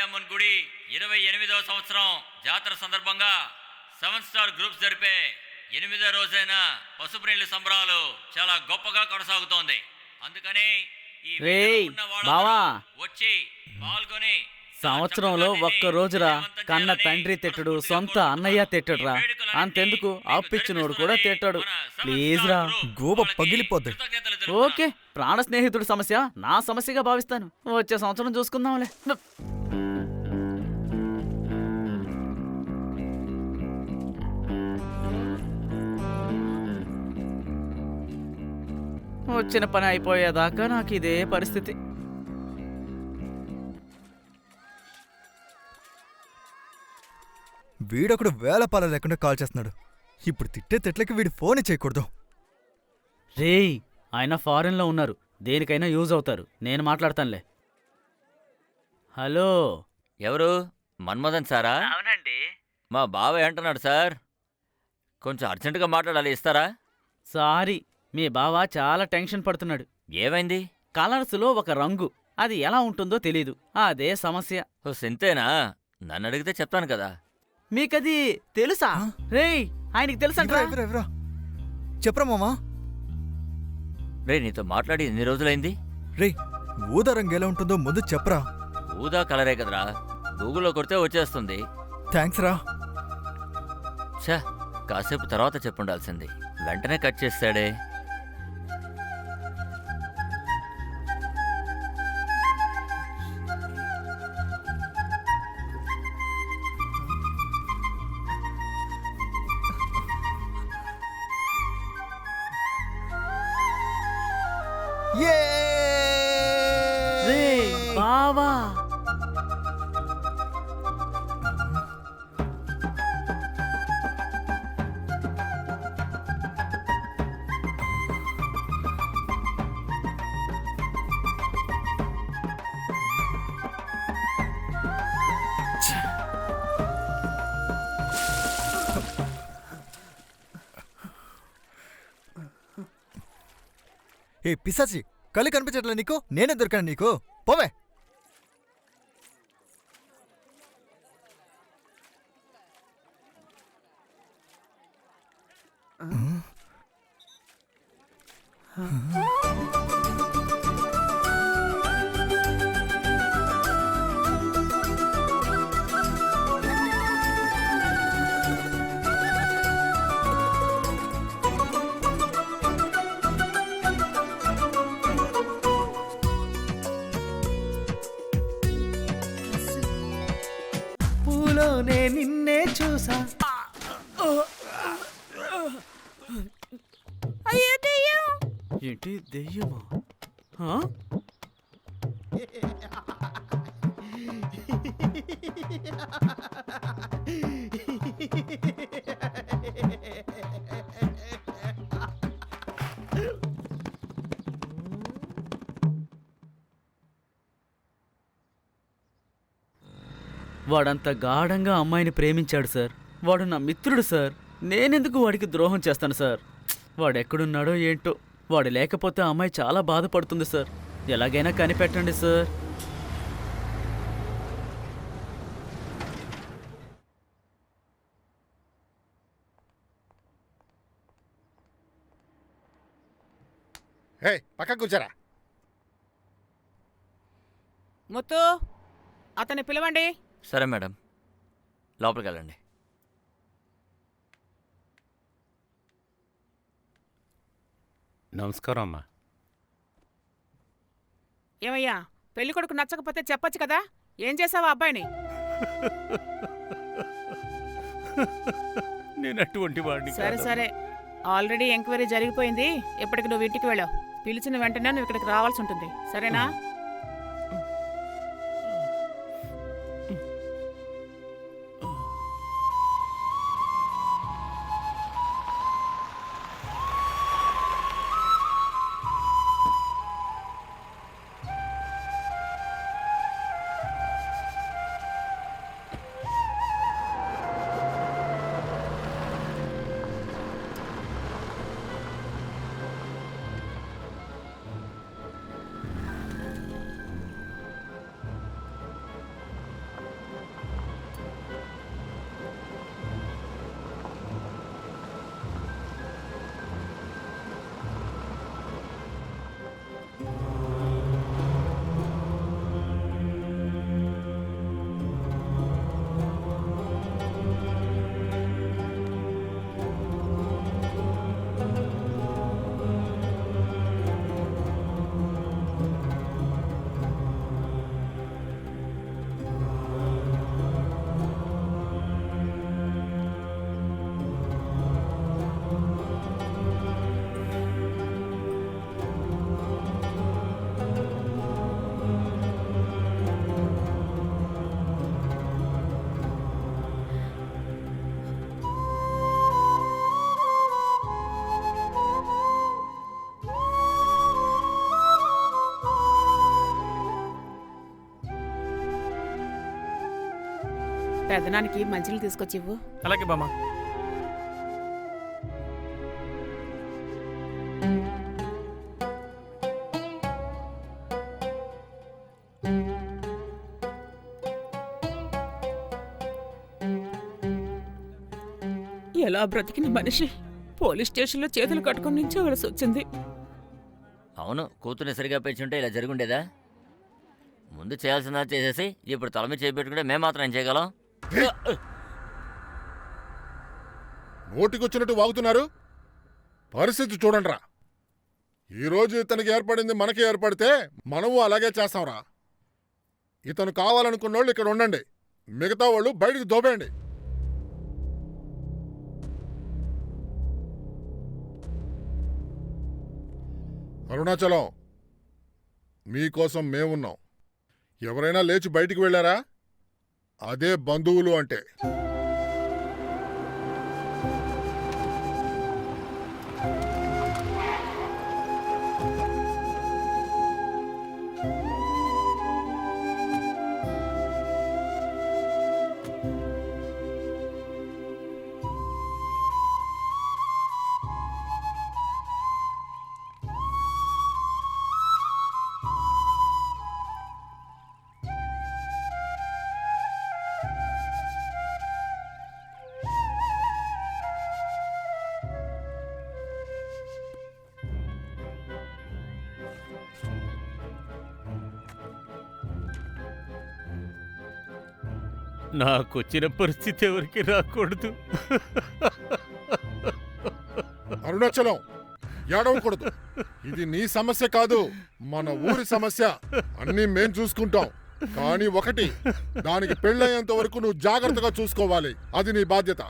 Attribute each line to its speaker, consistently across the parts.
Speaker 1: అమ్మన్ గుడి 28వ సంవత్సరం జాతర సందర్భంగా 7 స్టార్ గ్రూప్స్ జరిపే 8వ రోజైన పసుపు నీళ్ళ సంబరాలు చాలా గొప్పగా కొనసాగుతోంది. అందుకని ఈ
Speaker 2: బావా
Speaker 1: వచ్చి పాల్గొని
Speaker 2: సంవత్సరంలో ఒక్క రోజురా కన్న తండ్రి తిట్టడు, సొంత అన్నయ్య తిట్టడురా. అంతెందుకు అప్పిచ్చినోడు కూడా తిట్టాడు. ప్లీజ్ రా,
Speaker 3: గోబ పగిలిపోద్ది.
Speaker 2: ఓకే, ప్రాణ స్నేహితుడి సమస్య నా సమస్యగా భావిస్తాను. వచ్చే సంవత్సరం చూసుకుందాంలే. వచ్చిన పని అయిపోయేదాకా నాకు ఇదే పరిస్థితి.
Speaker 3: వీడొకడు వేలపాల లేకుండా కాల్ చేస్తున్నాడు. ఇప్పుడు తిట్టే తిట్లకి వీడి ఫోన్ చేయకూడదు.
Speaker 2: రేయ్, ఆయన ఫారెన్లో ఉన్నారు, దేనికైనా యూజ్ అవుతారు. నేను మాట్లాడతానులే. హలో,
Speaker 1: ఎవరు? మన్మథన్ సారా?
Speaker 2: అవునండి.
Speaker 1: మా బావ అంటున్నాడు సార్, కొంచెం అర్జెంటుగా మాట్లాడాలి, ఇస్తారా?
Speaker 2: సారీ, మీ బావ చాలా టెన్షన్ పడుతున్నాడు.
Speaker 1: ఏమైంది?
Speaker 2: కలర్స్లో ఒక రంగు, అది ఎలా ఉంటుందో తెలీదు, అదే సమస్య.
Speaker 1: ఓ సింతేనా? నన్ను అడిగితే చెప్తాను కదా.
Speaker 2: మీకది తెలుసా? రేయ్, ఆయనకి తెలుసా?
Speaker 3: చెప్పరా మామా.
Speaker 1: రే, నీతో మాట్లాడి ఎన్ని రోజులైంది?
Speaker 3: రే, ఊదా రంగు ఎలా ఉంటుందో ముందు చెప్పరా.
Speaker 1: ఊదా కలరే కదరా, గూగుల్లో కొడితే వచ్చేస్తుంది.
Speaker 3: థ్యాంక్స్ రా.
Speaker 1: ఛా, కాసేపు తర్వాత చెప్పుండాల్సింది. వెంటనే కట్ చేస్తాడే.
Speaker 2: బావా,
Speaker 3: ఏ పిశాచి, కళ్ళు కనిపించట్లే నీకు? నేనే దొరికాను నీకు, పోవే.
Speaker 2: పూలోనే నిన్నే చూసా.
Speaker 4: అయ్యో దెయ్యం!
Speaker 2: ఏంటి దెయ్యమా? వాడంత గాఢంగా అమ్మాయిని ప్రేమించాడు సార్. వాడు నా మిత్రుడు సార్. నేనెందుకు వాడికి ద్రోహం చేస్తాను సార్? వాడెక్కడున్నాడో ఏంటో. వాడు లేకపోతే ఆ అమ్మాయి చాలా బాధపడుతుంది సార్. ఎలాగైనా కనిపెట్టండి సార్.
Speaker 5: పక్క కూర్చోరా.
Speaker 4: ముత్తు, అతన్ని పిలవండి.
Speaker 1: సరే మేడం, లోపలికి వెళ్ళండి.
Speaker 6: నమస్కారం అమ్మా.
Speaker 4: ఏమయ్యా, పెళ్లి కొడుకు నచ్చకపోతే చెప్పొచ్చు కదా? ఏం చేసావా అబ్బాయిని?
Speaker 6: నేను అటువంటి వాడిని
Speaker 4: సరే సరే, ఆల్రెడీ ఎంక్వైరీ జరిగిపోయింది. ఇప్పటికి నువ్వు ఇంటికి వెళ్ళావు. పిలిచిన వెంటనే నువ్వు ఇక్కడికి రావాల్సి ఉంటుంది, సరేనా? పెద్దనానికి మంచిలు తీసుకొచ్చి ఇవ్వు.
Speaker 5: అలాగే బామ్మ.
Speaker 4: ఎలా బ్రతికిన మనిషి పోలీస్ స్టేషన్లో చేతులు కట్టుకుని నించోవలసి వచ్చింది.
Speaker 1: అవును, కూతుర్ని సరిగా పెంచుంటే ఇలా జరుగుండేదా? ముందు చేయాల్సిందా చేసేసి ఇప్పుడు తల మీద చేపెట్టుకుంటే మేము మాత్రం ఏం చేయగలం?
Speaker 6: నోటికొచ్చినట్టు వాగుతున్నారు. పరిస్థితి చూడండిరా. ఈరోజు ఇతనికి ఏర్పడింది మనకి ఏర్పడితే మనము అలాగే చేస్తాంరా. ఇతను కావాలనుకున్నోళ్ళు ఇక్కడ ఉండండి, మిగతా వాళ్ళు బయటికి దోబేయండి. అరుణాచలం, మీకోసం మేమున్నాం. ఎవరైనా లేచి బయటికి వెళ్ళారా? అదే బంధువులు అంటే.
Speaker 5: నాకొచ్చిన పరిస్థితి ఎవరికి రాకూడదు.
Speaker 6: అరుణాచలం, ఏడవకూడదు. ఇది నీ సమస్య కాదు, మన ఊరి సమస్య. అన్నీ మేం చూసుకుంటాం. కానీ ఒకటి, దానికి పెళ్ళయ్యేంత వరకు నువ్వు జాగ్రత్తగా చూసుకోవాలి. అది నీ బాధ్యత.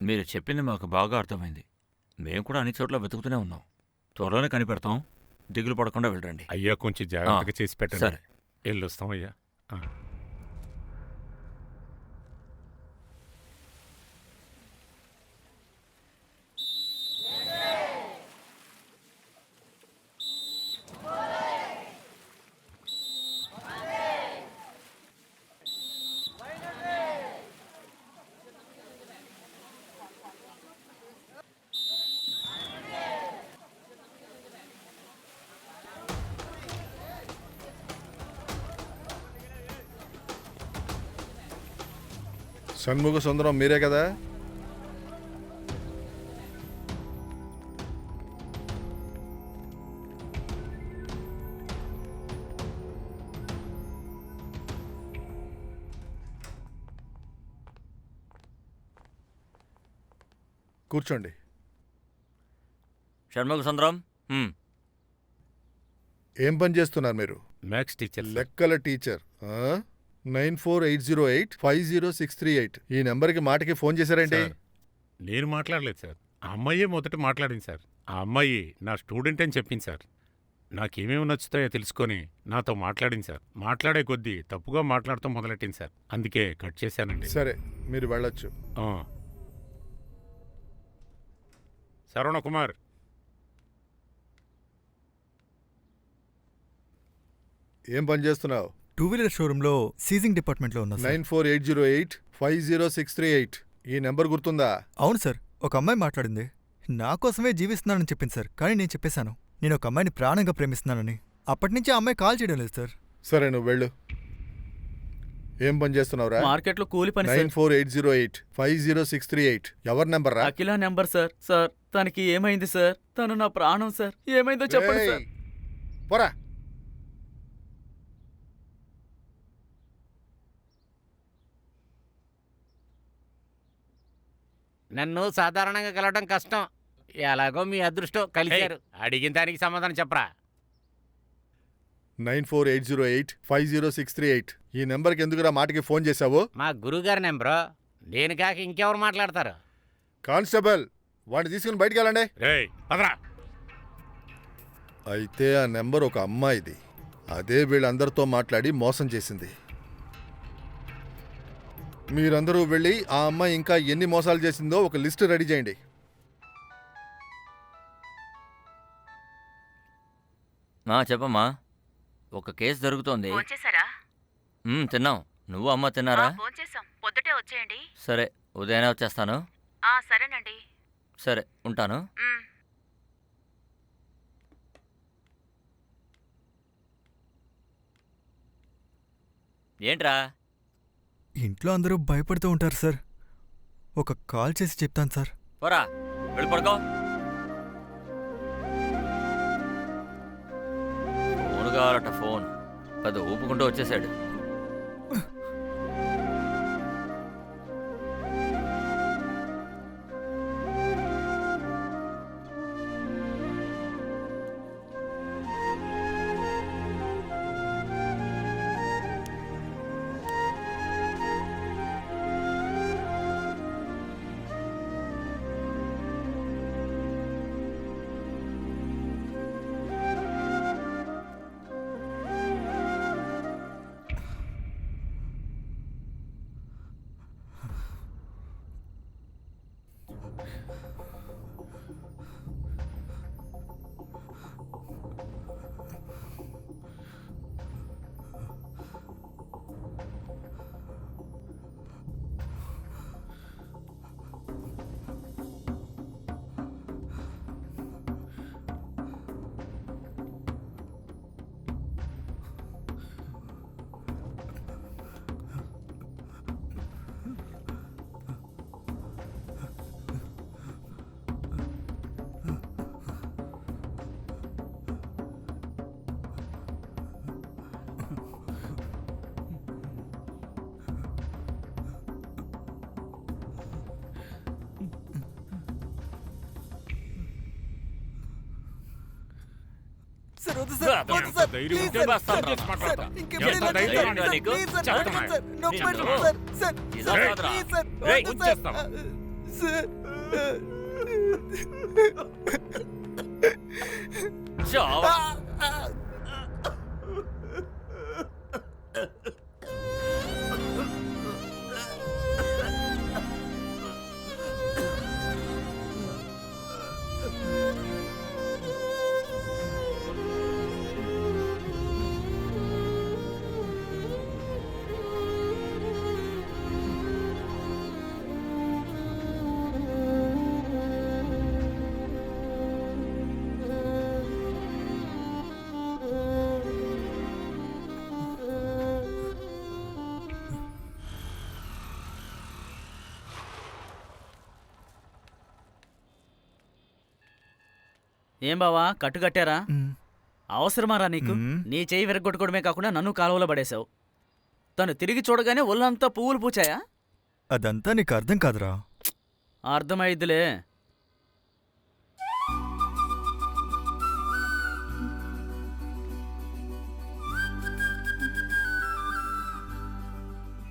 Speaker 1: మీరు చెప్పింది మాకు బాగా అర్థమైంది. మేము కూడా అన్ని చోట్ల వెతుకుతూనే ఉన్నాం. త్వరలోనే కనిపెడతాం. దిగులు పడకుండా వెళ్ళండి.
Speaker 5: అయ్యా కొంచెం జాగ్రత్తగా చేసి పెట్టండి.
Speaker 1: సరే,
Speaker 5: వెళ్ళొస్తాం అయ్యా.
Speaker 6: షణ్ముగ సుందరం మీరే కదా? కూర్చోండి.
Speaker 1: షణ్ముఖ సుందరం.
Speaker 6: ఏం పని చేస్తున్నారు మీరు?
Speaker 5: Maths teacher sir.
Speaker 6: లెక్కల టీచర్. 9480850638 ఈ నెంబర్కి మాటకి ఫోన్ చేశారేంటి?
Speaker 5: సార్, నేను మాట్లాడలేదు సార్. ఆ అమ్మాయే మొదట మాట్లాడింది సార్. ఆ అమ్మాయి నా స్టూడెంట్ అని చెప్పింది సార్. నాకేమేమి నచ్చుతాయో తెలుసుకొని నాతో మాట్లాడింది సార్. మాట్లాడే కొద్దీ తప్పుగా మాట్లాడటం మొదలెట్టింది సార్. అందుకే కట్ చేశానండి.
Speaker 6: సరే, మీరు వెళ్ళొచ్చు.
Speaker 5: ఆ. శరవణ కుమార్,
Speaker 6: ఏం పని చేస్తున్నావు?
Speaker 3: 2-వీలర్ షోరూంలో సీజింగ్ డిపార్ట్మెంట్లో ఉన్నా సార్.
Speaker 6: 9480850638 ఈ నెంబర్ గుర్తుందా?
Speaker 3: అవును సార్, ఒక అమ్మాయి మాట్లాడింది. నా కోసమే జీవిస్తున్నానని చెప్పింది సార్. కానీ నేను చెప్పేశాను, నేను ఒక అమ్మాయిని ప్రాణంగా ప్రేమిస్తున్నానని. అప్పటినుంచి ఆ అమ్మాయి కాల్ చేయడం లేదు సార్.
Speaker 6: సరే, నువ్వు వెళ్ళు. ఏం పని చేస్తున్నావురా?
Speaker 2: మార్కెట్లో కూలి పని సార్.
Speaker 6: 9480850638 ఎవరి నెంబర్ రా?
Speaker 2: అఖిల నెంబర్ సార్. సార్, తనకి ఏమైంది సార్? తను నా ప్రాణం సార్. ఏమైందో చెప్పండి సార్.
Speaker 6: ఏయ్, పోరా.
Speaker 7: నన్ను సాధారణంగా కలవడం కష్టం. ఎలాగో మీ అదృష్టం కలిశారు. అడిగిన దానికి సమాధానం చెప్పరా?
Speaker 6: 9480850638 ఈ నెంబర్కి ఎందుకురా మాటకి ఫోన్ చేశావు?
Speaker 7: మా గురువుగారి నెంబరు. నేను కాక ఇంకెవరు మాట్లాడతారు?
Speaker 6: కానిస్టేబుల్, వాడిని తీసుకుని బయటికి వెళ్ళండి.
Speaker 5: రేయ్ పదరా.
Speaker 6: అయితే ఆ నెంబర్ ఒక అమ్మాయిది. అదే వీళ్ళందరితో మాట్లాడి మోసం చేసింది. మీరందరూ వెళ్ళి ఆ అమ్మాయి ఇంకా ఎన్ని మోసాలు చేసిందో ఒక లిస్ట్ రెడీ చేయండి.
Speaker 1: చెప్పమ్మా. ఒక కేసు జరుగుతోంది.
Speaker 8: భోంచేశారా?
Speaker 1: తిన్నాం. నువ్వు అమ్మ తిన్నారా?
Speaker 8: భోంచేశాం. పొద్దుటే వచ్చేయండి.
Speaker 1: సరే, ఉదయాన్నే వచ్చేస్తాను.
Speaker 8: సరేనండి.
Speaker 1: సరే, ఉంటాను. ఏంట్రా?
Speaker 3: ఇంట్లో అందరూ భయపడుతూ ఉంటారు సార్. ఒక కాల్ చేసి చెప్తాను సార్.
Speaker 1: పోరా, వెళ్ళి పడుకో. ఫోన్ కావాలట. ఫోన్ పెద్ద ఊపుకుంటూ వచ్చేసాడు.
Speaker 3: సార్ వద్దు సార్, వద్దు సార్,
Speaker 5: ధైర్యం
Speaker 3: ప్లీజ్
Speaker 5: ఉంటే
Speaker 3: సార్,
Speaker 5: బస్తాను
Speaker 3: సార్,
Speaker 5: రా, మాట్లాడతా.
Speaker 3: సార్, ఇంకెప్పుడు
Speaker 5: ఎంత
Speaker 3: ఇలా
Speaker 5: ధైర్యం
Speaker 3: చేయకండి
Speaker 1: ఉందా
Speaker 3: సార్,
Speaker 1: నీకు?
Speaker 3: ప్లీజ్ సార్,
Speaker 1: చెప్తున్నా.
Speaker 3: అడగండి సార్, నొప్పి
Speaker 1: నేను
Speaker 3: పెడుతుంది సార్, సార్,
Speaker 1: ఇది
Speaker 3: సార్,
Speaker 1: కాదురా.
Speaker 3: ప్లీజ్ సార్,
Speaker 1: రేయ్,
Speaker 3: వద్దు సార్,
Speaker 5: ఉంచేస్తాం.
Speaker 3: సార్.
Speaker 1: చావా.
Speaker 2: ఏం బావా, కట్టుకట్టారా?
Speaker 3: మ్,
Speaker 2: అవసరమారా నీకు?
Speaker 3: మ్.
Speaker 2: నీ చేయి విరగొట్టుకోవడమే కాకుండా నన్ను కాలువలో పడేశావు. తను తిరిగి చూడగానే ఒళ్ళంతా పువ్వులు పూచాయా?
Speaker 3: అదంతా నీకు అర్థం కాదురా.
Speaker 2: అర్థమైద్దిలే.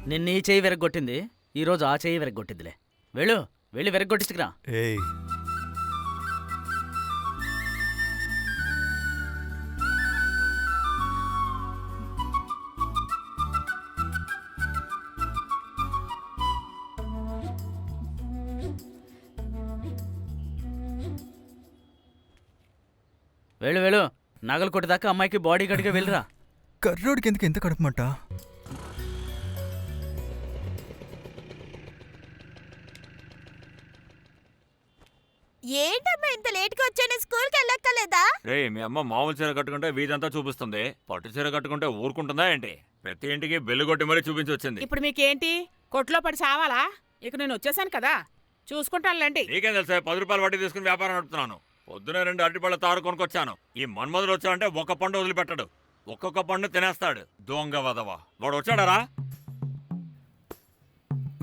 Speaker 2: నిన్న ఈ చెయ్యి విరగొట్టింది, ఈరోజు ఆ చెయ్యి విరగొట్టిందిలే. వెళ్ళి విరగొట్టించుకురా.
Speaker 3: ఏయ్,
Speaker 2: వెళ్ళు నగలు కొట్టేదాకా అమ్మాయికి బాడీ గార్డ్గా వెళ్ళిరా.
Speaker 3: కర్రోడికి ఎందుకు ఎంత కడుపుమంట?
Speaker 9: ఏంటమ్మా ఇంత లేట్గా వచ్చాను? స్కూల్కి వెళ్ళక్కలేదా?
Speaker 1: రే మీ అమ్మ మామూలు చీర కట్టుకుంటే వీధంతా చూపిస్తుంది, పట్టు చీర కట్టుకుంటే ఊరుకుంటుందా ఏంటి? ప్రతి ఇంటికి బెల్లు కొట్టి మరీ చూపించి వచ్చింది.
Speaker 4: ఇప్పుడు మీకేంటి కొట్లో పడి సావాలా? ఇక నేను వచ్చేసాను కదా, చూసుకుంటానులేండి.
Speaker 1: నీకేం తెలుసా? 10 రూపాయలు వడ్డీ తీసుకుని వ్యాపారం నడుపుతున్నాను. పొద్దునే 2 అరటిపళ్ళ తారు కొనుక్కొచ్చాను. ఈ మన్మధుడు వచ్చాడంటే ఒక్క పండు వదిలిపెట్టడు, ఒక్కొక్క పండు తినేస్తాడు. దొంగ వదవా వాడు వచ్చాడారా?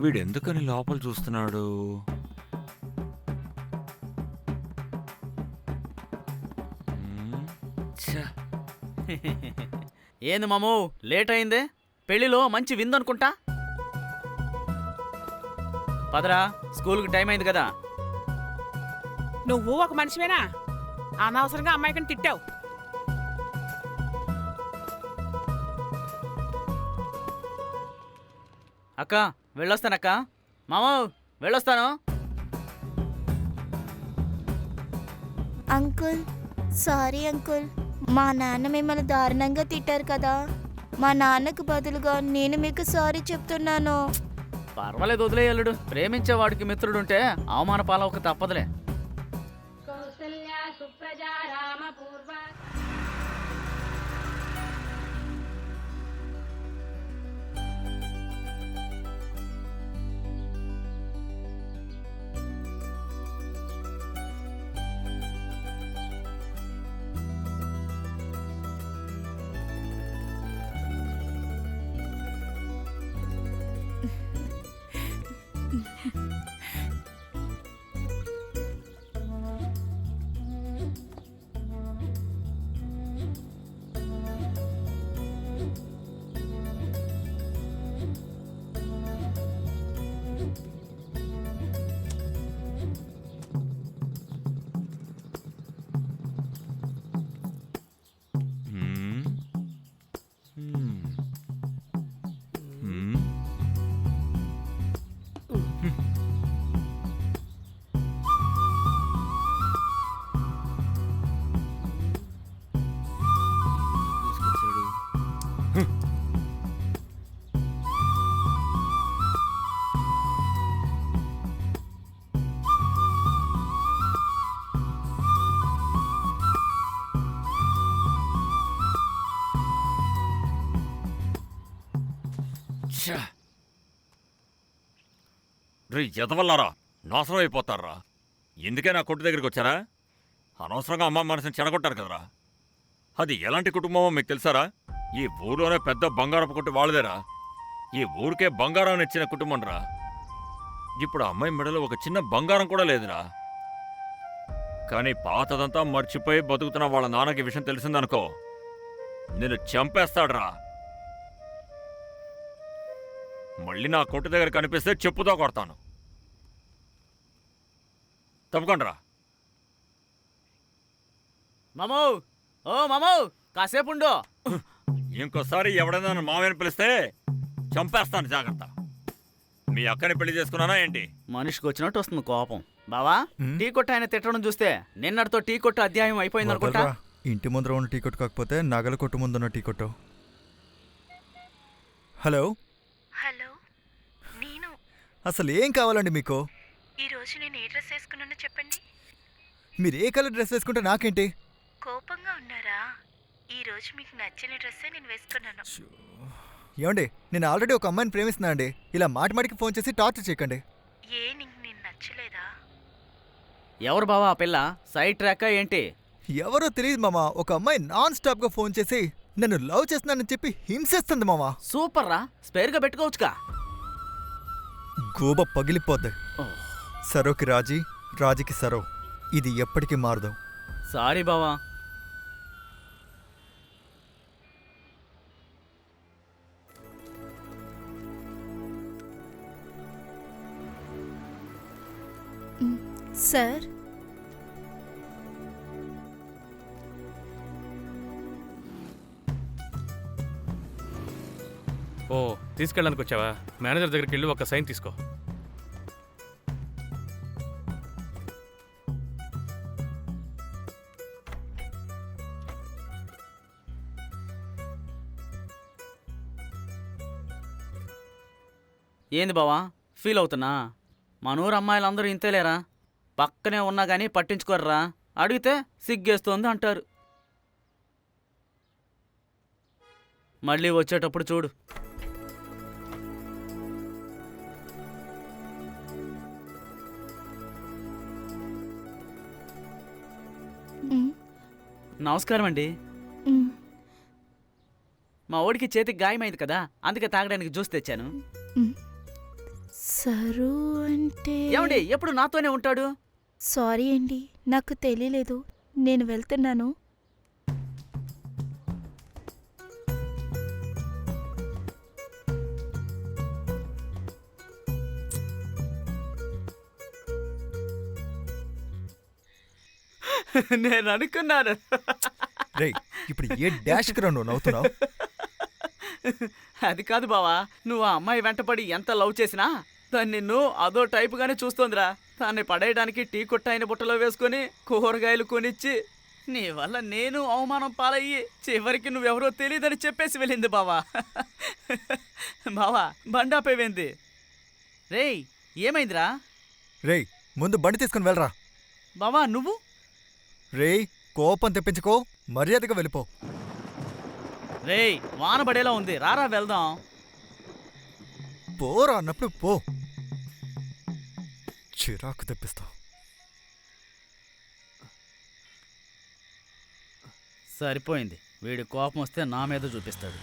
Speaker 1: వీడెందుకని లోపల చూస్తున్నాడు?
Speaker 2: ఏంది మామూ లేట్ అయిందే? పెళ్లిలో మంచి విందనుకుంటా. పదరా, స్కూల్కి టైం అయింది కదా.
Speaker 4: నువ్వు ఒక మనిషివేనా? అనవసరంగా అమ్మాయికని తిట్టావు.
Speaker 2: అక్క వెళ్ళొస్తానక్క. మామూ వెళ్ళొస్తాను.
Speaker 9: Uncle, sorry uncle. మా నాన్న మిమ్మల్ని దారుణంగా తిట్టారు కదా. మా నాన్నకు బదులుగా నేను మీకు సారీ చెప్తున్నాను.
Speaker 2: పర్వాలేదు వదిలేయల్లుడు, ప్రేమించేవాడికి మిత్రుడుంటే అవమాన పాలవక తప్పదులే.
Speaker 1: రే ఎదవల్లారా, నాశనం అయిపోతారా? ఎందుకే నా కొట్టు దగ్గరికి వచ్చారా? అనవసరంగా అమ్మ మనసుని చెడగొట్టారు కదరా. అది ఎలాంటి కుటుంబమో మీకు తెలుసారా? ఈ ఊర్లోనే పెద్ద బంగారపు కొట్టు వాళ్ళదేరా. ఈ ఊరికే బంగారం ఇచ్చిన కుటుంబం రా. ఇప్పుడు అమ్మాయి మెడలో ఒక చిన్న బంగారం కూడా లేదురా. కానీ పాతదంతా మర్చిపోయి బతుకుతున్న వాళ్ళ నాన్నకి విషయం తెలిసిందనుకో, నేను చంపేస్తాడ్రా. మళ్ళీ నా కొట్టు దగ్గర కనిపిస్తే చెప్పుతో కొడతాను. తప్పకుండా.
Speaker 2: మామూ, ఓ మామూ, కాసేపు ఉండు.
Speaker 1: ఇంకోసారి ఎవడైనా నన్ను మామయ్యని పిలిస్తే చంపేస్తాను, జాగ్రత్త. మీ అక్కని పెళ్లి చేసుకున్నానా ఏంటి?
Speaker 2: మనిషికి వచ్చినట్టు వస్తుంది కోపం. బావా,
Speaker 3: ఉమ్.
Speaker 2: టీ కొట్టు ఆయన తిట్టడం చూస్తే నిన్నటితో టీ కొట్టు అధ్యాయం అయిపోయింది అనుకుంటా.
Speaker 3: వదలరా. ఇంటి ముందర ఉన్న టీ కొట్టు కాకపోతే నగల కొట్టు ముందున్న టీ కొట్టు. హలో,
Speaker 8: హలో, నేను
Speaker 3: అసలు ఏం కావాలండి మీకు?
Speaker 8: ఈరోజు నేను ఏ డ్రెస్ వేసుకున్నానో చెప్పండి.
Speaker 3: మీరు ఏ కలర్ డ్రెస్ వేసుకుంటే నాకేంటి?
Speaker 8: కోపంగా ఉన్నారా? ఈరోజు మీకు నచ్చిన డ్రెస్సే నేను వేసుకున్నాను.
Speaker 3: ఏమండి, నేను ఆల్రెడీ ఒక అమ్మాయిని ప్రేమిస్తున్నా అండి. ఇలా మాటిమాటికి ఫోన్ చేసి టార్చర్ చేయకండి.
Speaker 8: నీకు నేను నచ్చలేదా?
Speaker 2: ఎవరు బావా ఆ పిల్ల? సైడ్ ట్రాక్ ఏంటి?
Speaker 3: ఎవరో తెలియదు మామ. ఒక అమ్మాయి నాన్ స్టాప్ గా ఫోన్ చేసి నన్ను లవ్ చేస్తున్నానని చెప్పి హింసిస్తుంది మామ.
Speaker 2: సూపర్ రా, స్పేర్గా పెట్టుకోవచ్చుగా.
Speaker 3: గోబ పగిలిపోద్ది.
Speaker 2: ఓహ్.
Speaker 3: సరోకి రాజీ, రాజీకి సరో. ఇది ఎప్పటికీ మారదు.
Speaker 2: సారీ బావా.
Speaker 9: సార్
Speaker 10: ఓ తీసుకెళ్ళడానికి వచ్చావా? మేనేజర్ దగ్గరికి వెళ్ళి ఒక సైన్ తీసుకో.
Speaker 2: ఏంది బావా ఫీల్ అవుతున్నా? మనూరు అమ్మాయిలందరూ ఇంతేలేరా, పక్కనే ఉన్నా కానీ పట్టించుకోర్రా, అడిగితే సిగ్గేస్తోంది అంటారు. మళ్ళీ వచ్చేటప్పుడు చూడు. నమస్కారం అండి. మా ఓడికి చేతికి గాయమైంది కదా, అందుకే తాగడానికి జ్యూస్ తెచ్చాను.
Speaker 9: సరు అంటే
Speaker 2: ఏమండి ఎప్పుడు నాతోనే ఉంటాడు?
Speaker 9: సారీ అండి, నాకు తెలియలేదు. నేను వెళ్తున్నాను.
Speaker 2: నేను అనుకున్నాను.
Speaker 3: రేయ్ ఇప్పుడు ఏ డాష్కి రా నువ్వు నవ్వుతున్నావు?
Speaker 2: అది కాదు బావా, నువ్వు ఆ అమ్మాయి వెంటపడి ఎంత లవ్ చేసినా దాన్ని నిన్ను అదో టైపుగానే చూస్తోందిరా. దాన్ని పడేయడానికి టీ కొట్టాయిన బుట్టలో వేసుకొని కూరగాయలు కొనిచ్చి నీ వల్ల నేను అవమానం పాలయ్యి చివరికి నువ్వెవరో తెలియదని చెప్పేసి వెళ్ళింది బావా. బావా బండాపేవేంది? రేయ్ ఏమైందిరా?
Speaker 3: రేయ్ ముందు బండి తీసుకుని వెళ్ళరా.
Speaker 2: బావా నువ్వు?
Speaker 3: రేయ్ కోపం తెప్పించుకో, మర్యాదగా వెళ్ళిపో.
Speaker 2: రేయ్ వాన పడేలా ఉంది, రారా వెళ్దాం.
Speaker 3: పోరా అన్నప్పుడు పో, చిరాకు తెప్పిస్తావు.
Speaker 2: సరిపోయింది, వీడి కోపం వస్తే నా మీద చూపిస్తాడు.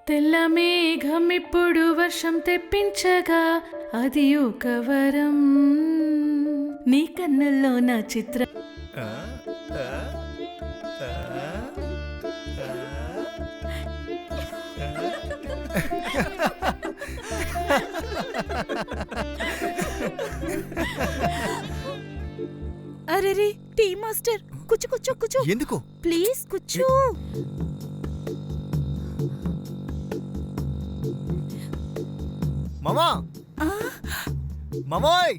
Speaker 11: తెల్ల మేఘమిప్పుడు వర్షం తెప్పించగా అది ఒక వరం, నీ కన్నుల్లో నా చిత్రం.
Speaker 9: అరే టీ మాస్టర్ కూర్చో కూర్చో కూర్చో.
Speaker 3: ఎందుకు?
Speaker 9: ప్లీజ్ కూర్చో.
Speaker 3: మామా మామోయ్,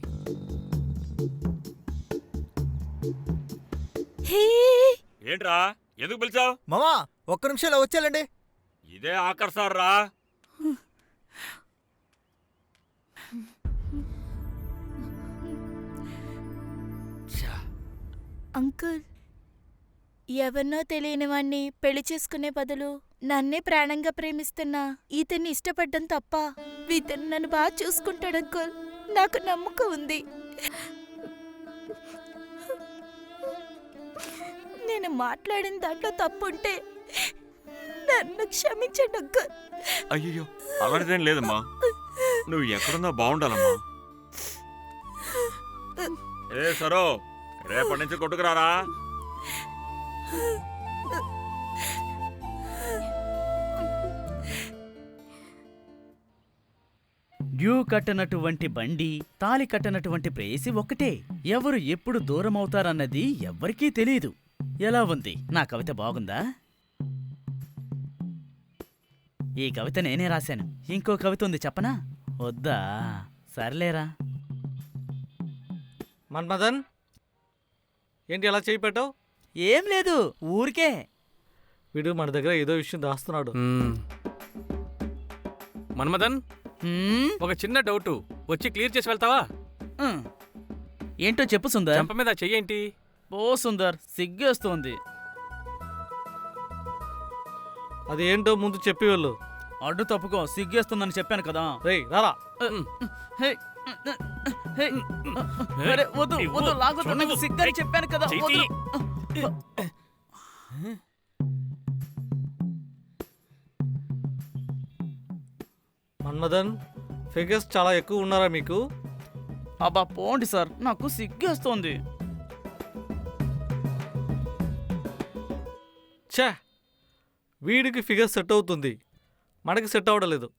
Speaker 9: హే
Speaker 1: ఏంట్రా ఎందుకు పిలిచావు?
Speaker 3: మామా ఒక్క నిమిషం ఇలా వచ్చేయాలండి.
Speaker 1: ఇదే ఆఖరిసారి రా.
Speaker 9: అంకుల్, ఎవరినో తెలియని వాణ్ణి పెళ్లి చేసుకునే బదులు నన్నే ప్రాణంగా ప్రేమిస్తున్నా ఇతన్ని ఇష్టపడ్డం తప్ప ఇతను నన్ను బాగా చూసుకుంటాడు అంకుల్, నాకు నమ్మకం ఉంది. నేను మాట్లాడిన దాంట్లో తప్పుంటే నన్ను క్షమించండి అంకుల్.
Speaker 1: అయ్యో అలాంటిదేం లేదమ్మా, నువ్వు ఎక్కడున్నా బాగుండాలమ్మా. ఏ సరో
Speaker 12: రేపటి నుంచి కొట్టుకురారా.
Speaker 2: డ్యూ కట్టనటువంటి బండి, తాలి కట్టనటువంటి ప్రేయసి ఒక్కటే. ఎవరు ఎప్పుడు దూరం అవుతారన్నది ఎవ్వరికీ తెలియదు. ఎలా ఉంది నా కవిత? బాగుందా? ఈ కవిత నేనే రాశాను. ఇంకో కవిత ఉంది, చెప్పనా? వద్దా? సర్లేరా.
Speaker 13: మన్మథన్, ఏంటి అలా చేయి పెట్టావు?
Speaker 2: ఏం లేదు, ఊరికే.
Speaker 13: వీడు మన దగ్గర ఏదో విషయం దాస్తున్నాడు.
Speaker 10: మన్మథన్, ఒక చిన్న డౌట్, వచ్చి క్లియర్ చేసి వెళ్తావా?
Speaker 2: ఏంటో చెప్పు సుందర్.
Speaker 10: చెంప మీద చెయ్యేంటి?
Speaker 2: ఓ సుందర్, సిగ్గేస్తోంది.
Speaker 13: అది ఏంటో ముందు చెప్పి వెళ్ళు.
Speaker 2: అడ్డు తప్పుకో, సిగ్గేస్తుందని చెప్పాను కదా.
Speaker 13: రేయ్ రారా.
Speaker 2: అరే, వద్దు వద్దు, లాగొద్దు, నాకు సిగ్గని చెప్పాను కదా. వద్దు.
Speaker 13: మన్మథన్, ఫిగర్స్ చాలా ఎక్కువ ఉన్నారా మీకు?
Speaker 2: అబ్బా పోండి సార్, నాకు సిగ్గేస్తోంది.
Speaker 13: ఛా, వీడికి ఫిగర్ సెట్ అవుతుంది, మనకి సెట్ అవ్వడం లేదు.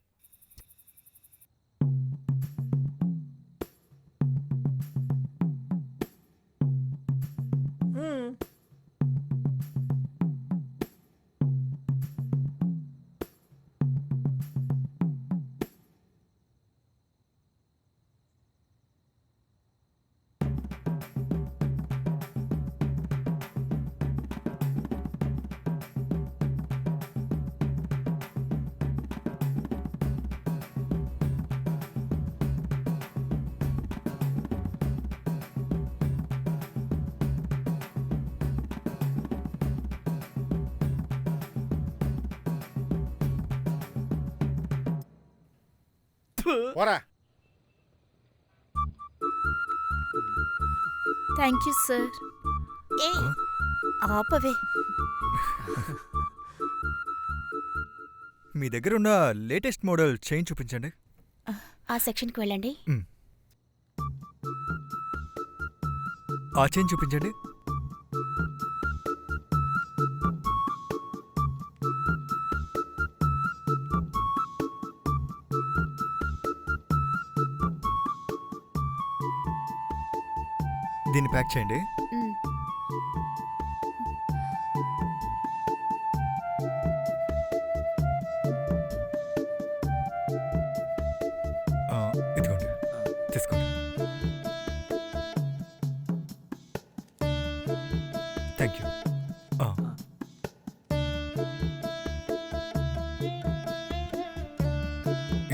Speaker 6: పోరా.
Speaker 9: Thank you sir. ఏ ఆపవే.
Speaker 3: మీ దగ్గర ఉన్న లేటెస్ట్ మోడల్ చైన్ చూపించండి.
Speaker 9: ఆ సెక్షన్కి వెళ్ళండి.
Speaker 3: ఆ చైన్ చూపించండి. దీన్ని ప్యాక్ చేయండి. ఇదిగోండి, తీసుకోండి. Thank you.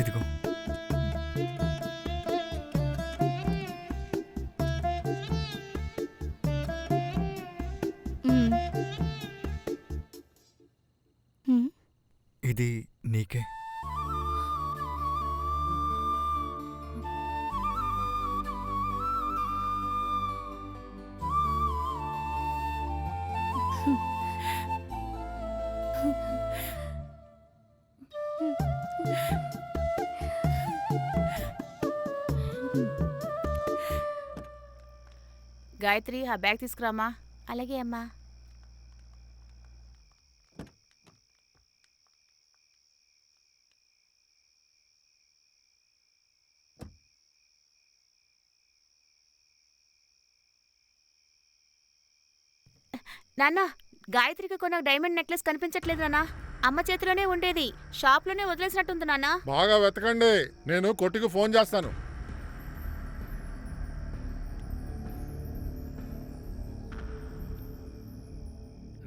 Speaker 3: ఇదిగో. ఇది నీకే.
Speaker 4: గాయత్రి, ఆ బ్యాగ్ తీసుకురామా.
Speaker 9: అలాగే అమ్మా.
Speaker 14: నాన్న, గాయత్రికి కొన్న డైమండ్ నెక్లెస్ కనిపించట్లేదు నాన్న. అమ్మ చేతిలోనే ఉండేది, షాప్లోనే వదిలేసినట్టుంది నాన్న.
Speaker 6: బాగా వెతకండి, నేను కొట్టుకు ఫోన్ చేస్తాను.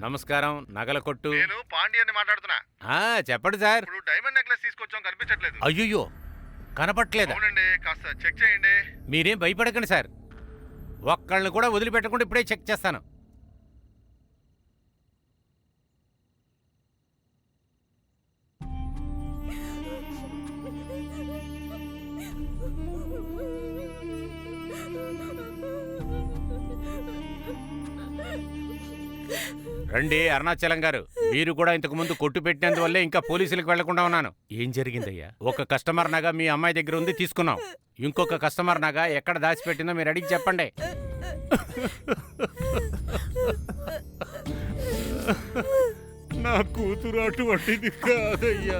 Speaker 7: నమస్కారం, నగల కొట్టు.
Speaker 6: నేను పాండ్యాన్ని మాట్లాడుతున్నా.
Speaker 7: చెప్పండి సార్.
Speaker 6: ఇప్పుడు డైమండ్ నెక్లెస్ తీసుకొచ్చాం, కనిపించట్లేదు.
Speaker 7: అయ్యో, కనపట్లేదా?
Speaker 6: అవునండి, కాస్త చెక్ చేయండి.
Speaker 7: మీరేం భయపడకండి సార్, ఒక్కళ్ళని కూడా వదిలిపెట్టకుండా ఇప్పుడే చెక్ చేస్తాను. రండి అరుణాచలం గారు, మీరు కూడా ఇంతకు ముందు కొట్టు పెట్టినందువల్లే ఇంకా పోలీసులకు వెళ్లకుండా ఉన్నాను. ఏం జరిగిందయ్యా? ఒక కస్టమర్ నగ మీ అమ్మాయి దగ్గర ఉంది, తీసుకున్నాం. ఇంకొక కస్టమర్ నగ ఎక్కడ దాచిపెట్టిందో మీరు అడిగి చెప్పండి.
Speaker 5: నా కూతురు అటువంటిది కాదయ్యా.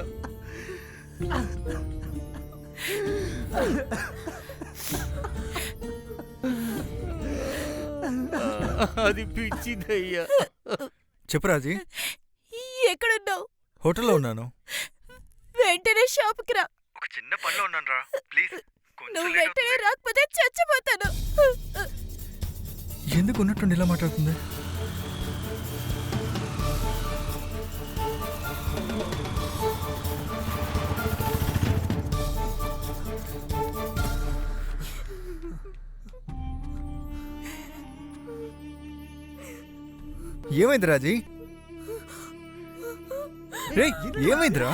Speaker 5: అది పిచ్చిదయ్యా.
Speaker 3: చెప్పు రాజీ.
Speaker 9: ఎక్కడున్నావు?
Speaker 3: హోటల్లో ఉన్నాను.
Speaker 9: వెంటనే షాప్కి రా.
Speaker 3: ఒక చిన్న పనిలో ఉన్నాను రా, ప్లీజ్.
Speaker 9: నువ్వు వెంటనే రాకపోతే చచ్చిపోతాను.
Speaker 3: ఎందుకు ఉన్నట్టుండి ఇలా మాట్లాడుతుంది? ఏమైంది రాజీ? రేయ్, ఏమైందిరా?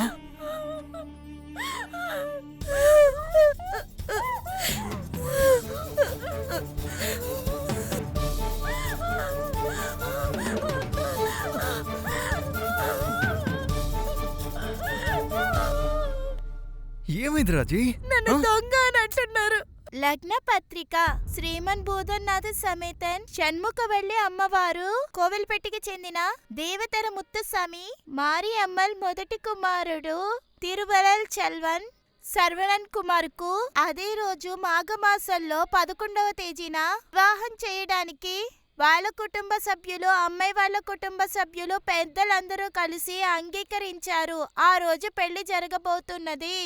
Speaker 3: ఏమైంది రాజీ?
Speaker 9: నన్ను దొంగ అని అంటున్నారు. లగ్న పత్రిక శ్రీమన్ భూధన్నాథ సమేతన్ షణ్ముఖవల్లి అమ్మవారు కోవెల్పెట్టికి చెందిన దేవతర ముత్తుస్వామి మారి అమ్మల్ మొదటి కుమారుడు తిరువరల్ చల్వన్ సర్వణన్ కుమార్కు అదే రోజు మాఘమాసంలో 11వ తేదీన వివాహం చేయడానికి వాళ్ళ కుటుంబ సభ్యులు, అమ్మాయి వాళ్ళ కుటుంబ సభ్యులు, పెద్దలందరూ కలిసి అంగీకరించారు. ఆ రోజు పెళ్లి జరగబోతున్నది.